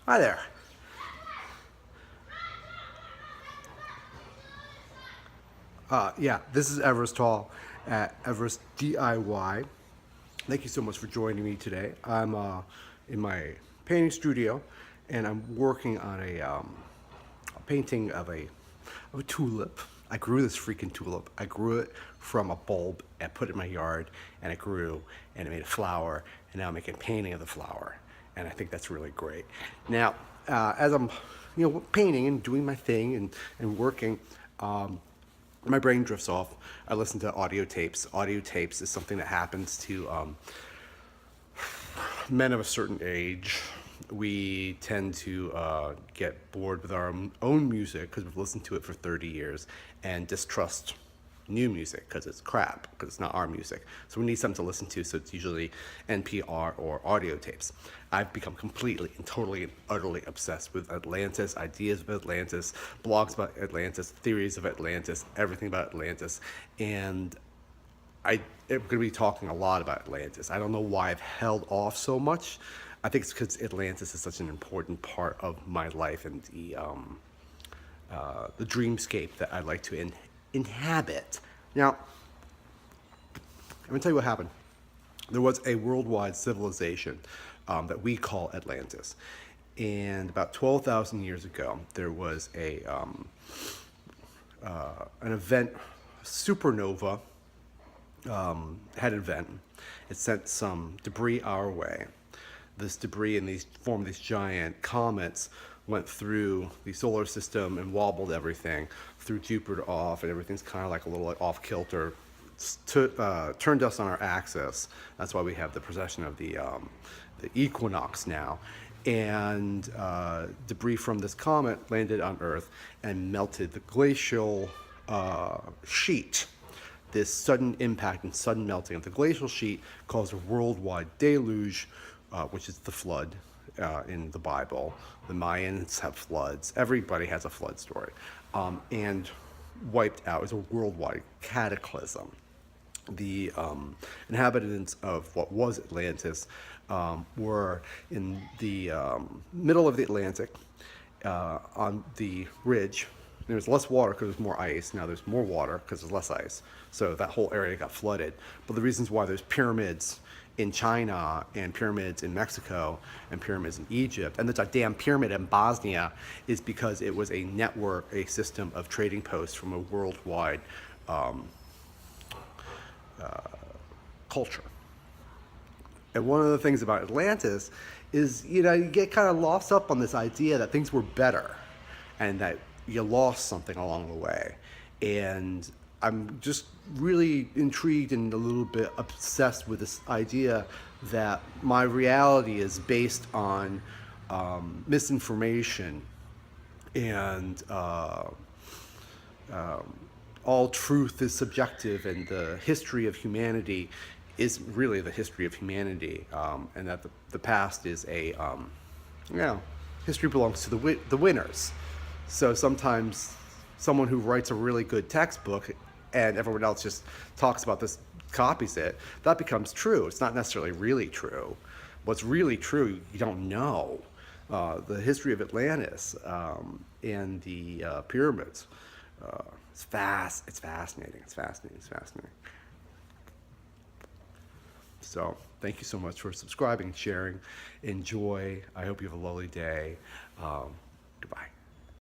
Hi there. Yeah, this is Everest Hall at Everest DIY. Thank you so much for joining me today. I'm in my painting studio, and I'm working on a painting of a tulip. I grew this freaking tulip. I grew it from a bulb and put it in my yard, and it grew, and it made a flower, and now I'm making a painting of the flower, and I think that's really great. Now, as I'm, painting and doing my thing and working, my brain drifts off. I listen to audio tapes. Audio tapes is something that happens to men of a certain age. We tend to get bored with our own music because we've listened to it for 30 years and distrust new music because it's crap, because it's not our music. So we need something to listen to, so it's usually NPR or audio tapes. I've become completely and totally and utterly obsessed with Atlantis, ideas of Atlantis, blogs about Atlantis, theories of Atlantis, everything about Atlantis. And I'm going to be talking a lot about Atlantis. I don't know why I've held off so much. I think it's because Atlantis is such an important part of my life and the dreamscape that I'd like to inhabit. Now, I'm going to tell you what happened. There was a worldwide civilization that we call Atlantis. And about 12,000 years ago, there was an event, supernova had an event. It sent some debris our way. This debris and formed these giant comets, went through the solar system and wobbled everything, threw Jupiter off, and everything's kind of like a little off kilter. Turned us on our axis. That's why we have the precession of the equinox now. And debris from this comet landed on Earth and melted the glacial sheet. This sudden impact and sudden melting of the glacial sheet caused a worldwide deluge, which is the flood in the Bible. The Mayans have floods. Everybody has a flood story. And wiped out. It was a worldwide cataclysm. The inhabitants of what was Atlantis were in the middle of the Atlantic on the ridge. There was less water because there's more ice. Now there's more water because there's less ice. So that whole area got flooded. But the reasons why there's pyramids in China and pyramids in Mexico and pyramids in Egypt, and there's a damn pyramid in Bosnia, is because it was a network, a system of trading posts from a worldwide culture. And one of the things about Atlantis is, you get kind of lost up on this idea that things were better and that you lost something along the way. And I'm just really intrigued and a little bit obsessed with this idea that my reality is based on misinformation and all truth is subjective, and the history of humanity is really the history of humanity, and that the past is history belongs to the winners. So sometimes someone who writes a really good textbook and everyone else just talks about this, copies it, that becomes true. It's not necessarily really true. What's really true, you don't know. The history of Atlantis and the pyramids. It's fascinating. So thank you so much for subscribing, sharing. Enjoy. I hope you have a lovely day. Goodbye.